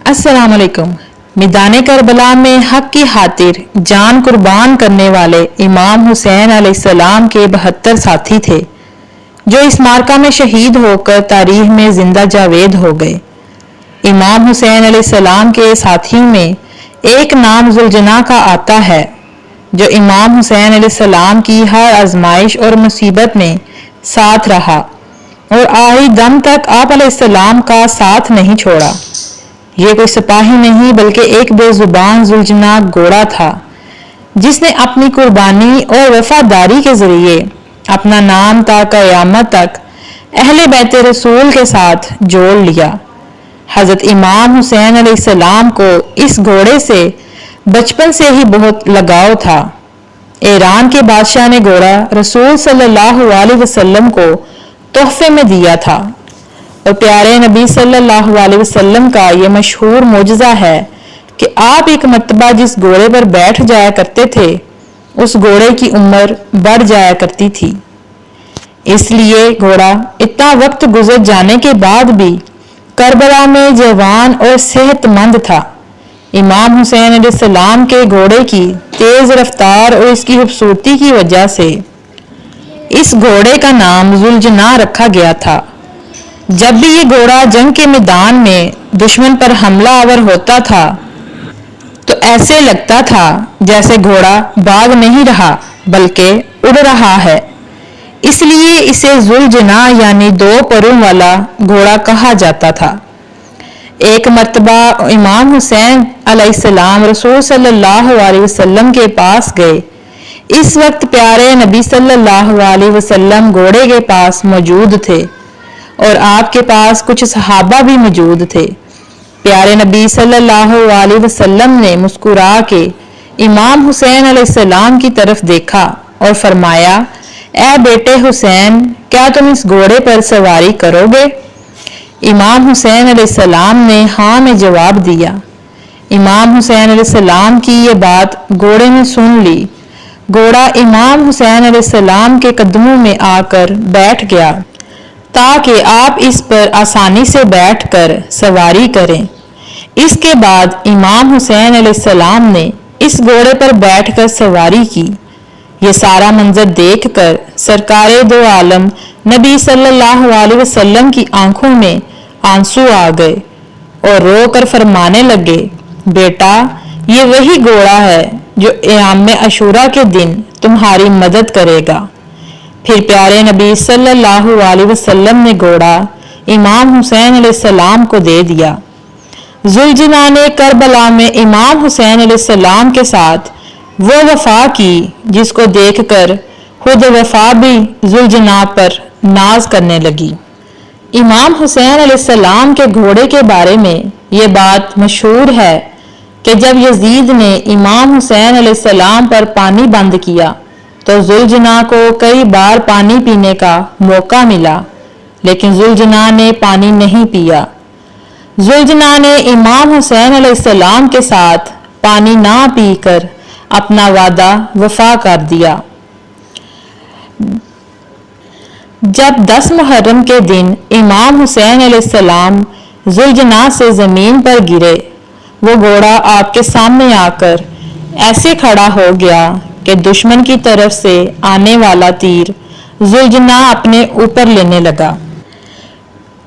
السلام علیکم۔ میدان کربلا میں حق کی خاطر جان قربان کرنے والے امام حسین علیہ السلام کے 72 ساتھی تھے جو اس معرکہ میں شہید ہو کر تاریخ میں زندہ جاوید ہو گئے۔ امام حسین علیہ السلام کے ساتھیوں میں ایک نام ذوالجناح کا آتا ہے جو امام حسین علیہ السلام کی ہر آزمائش اور مصیبت میں ساتھ رہا اور آخری دم تک آپ علیہ السلام کا ساتھ نہیں چھوڑا۔ یہ کوئی سپاہی نہیں بلکہ ایک بے زبان ذوالجناح گھوڑا تھا جس نے اپنی قربانی اور وفاداری کے ذریعے اپنا نام تا قیامت تک اہل بیت رسول کے ساتھ جوڑ لیا۔ حضرت امام حسین علیہ السلام کو اس گھوڑے سے بچپن سے ہی بہت لگاؤ تھا۔ ایران کے بادشاہ نے گھوڑا رسول صلی اللہ علیہ وسلم کو تحفے میں دیا تھا اور پیارے نبی صلی اللہ علیہ وسلم کا یہ مشہور معجزہ ہے کہ آپ ایک مرتبہ جس گھوڑے پر بیٹھ جایا کرتے تھے اس گھوڑے کی عمر بڑھ جایا کرتی تھی، اس لیے گھوڑا اتنا وقت گزر جانے کے بعد بھی کربلا میں جوان اور صحت مند تھا۔ امام حسین علیہ السلام کے گھوڑے کی تیز رفتار اور اس کی خوبصورتی کی وجہ سے اس گھوڑے کا نام ذوالجناح رکھا گیا تھا۔ جب بھی یہ گھوڑا جنگ کے میدان میں دشمن پر حملہ آور ہوتا تھا تو ایسے لگتا تھا جیسے گھوڑا بھاگ نہیں رہا بلکہ اڑ رہا ہے، اس لیے اسے ذوالجناح یعنی دو پروں والا گھوڑا کہا جاتا تھا۔ ایک مرتبہ امام حسین علیہ السلام رسول صلی اللہ علیہ وسلم کے پاس گئے۔ اس وقت پیارے نبی صلی اللہ علیہ وسلم گھوڑے کے پاس موجود تھے اور آپ کے پاس کچھ صحابہ بھی موجود تھے۔ پیارے نبی صلی اللہ علیہ وسلم نے مسکرا کے امام حسین علیہ السلام کی طرف دیکھا اور فرمایا، اے بیٹے حسین، کیا تم اس گھوڑے پر سواری کرو گے؟ امام حسین علیہ السلام نے ہاں میں جواب دیا۔ امام حسین علیہ السلام کی یہ بات گھوڑے نے سن لی۔ گھوڑا امام حسین علیہ السلام کے قدموں میں آ کر بیٹھ گیا تاکہ آپ اس پر آسانی سے بیٹھ کر سواری کریں۔ اس کے بعد امام حسین علیہ السلام نے اس گھوڑے پر بیٹھ کر سواری کی۔ یہ سارا منظر دیکھ کر سرکار دو عالم نبی صلی اللہ علیہ وسلم کی آنکھوں میں آنسو آ گئے اور رو کر فرمانے لگے، بیٹا یہ وہی گھوڑا ہے جو ایام عاشوراء کے دن تمہاری مدد کرے گا۔ پھر پیارے نبی صلی اللہ علیہ وسلم نے گھوڑا امام حسین علیہ السلام کو دے دیا۔ ذوالجناح نے کربلا میں امام حسین علیہ السلام کے ساتھ وہ وفا کی جس کو دیکھ کر خود وفا بھی ذوالجناح پر ناز کرنے لگی۔ امام حسین علیہ السلام کے گھوڑے کے بارے میں یہ بات مشہور ہے کہ جب یزید نے امام حسین علیہ السلام پر پانی بند کیا تو ذوالجناح کو کئی بار پانی پینے کا موقع ملا لیکن ذوالجناح نے پانی نہیں پیا۔ ذوالجناح نے امام حسین علیہ السلام کے ساتھ پانی نہ پی کر اپنا وعدہ وفا کر دیا۔ جب 10 محرم کے دن امام حسین علیہ السلام ذوالجناح سے زمین پر گرے، وہ گھوڑا آپ کے سامنے آ کر ایسے کھڑا ہو گیا کہ دشمن کی طرف سے آنے والا تیر ذوالجناح اپنے اوپر لینے لگا۔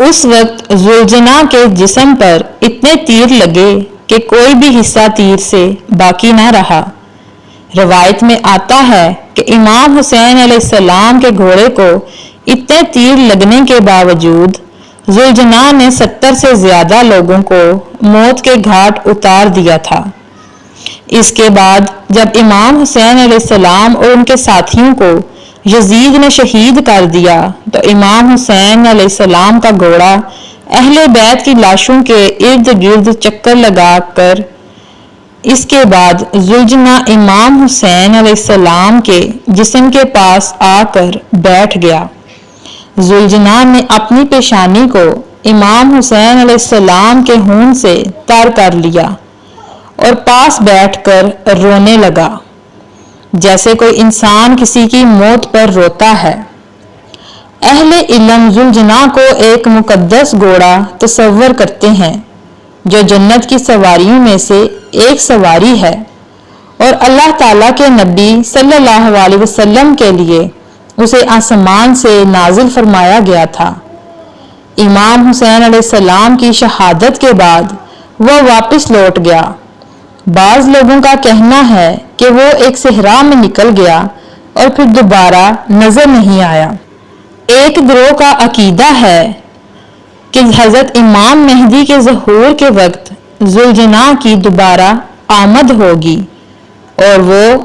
اس وقت ذوالجناح کے جسم پر اتنے تیر لگے کہ کوئی بھی حصہ تیر سے باقی نہ رہا۔ روایت میں آتا ہے کہ امام حسین علیہ السلام کے گھوڑے کو اتنے تیر لگنے کے باوجود ذوالجناح نے 70 سے زیادہ لوگوں کو موت کے گھاٹ اتار دیا تھا۔ اس کے بعد جب امام حسین علیہ السلام اور ان کے ساتھیوں کو یزید نے شہید کر دیا تو امام حسین علیہ السلام کا گھوڑا اہل بیت کی لاشوں کے ارد گرد چکر لگا کر اس کے بعد ذوالجناح امام حسین علیہ السلام کے جسم کے پاس آ کر بیٹھ گیا۔ ذوالجناح نے اپنی پیشانی کو امام حسین علیہ السلام کے خون سے تر کر لیا اور پاس بیٹھ کر رونے لگا جیسے کوئی انسان کسی کی موت پر روتا ہے۔ اہل علم ذوالجناح کو ایک مقدس گھوڑا تصور کرتے ہیں جو جنت کی سواریوں میں سے ایک سواری ہے اور اللہ تعالیٰ کے نبی صلی اللہ علیہ وسلم کے لیے اسے آسمان سے نازل فرمایا گیا تھا۔ امام حسین علیہ السلام کی شہادت کے بعد وہ واپس لوٹ گیا۔ بعض لوگوں کا کہنا ہے کہ وہ ایک صحرا میں نکل گیا اور پھر دوبارہ نظر نہیں آیا۔ ایک گروہ کا عقیدہ ہے کہ حضرت امام مہدی کے ظہور کے وقت ذوالجناح کی دوبارہ آمد ہوگی اور وہ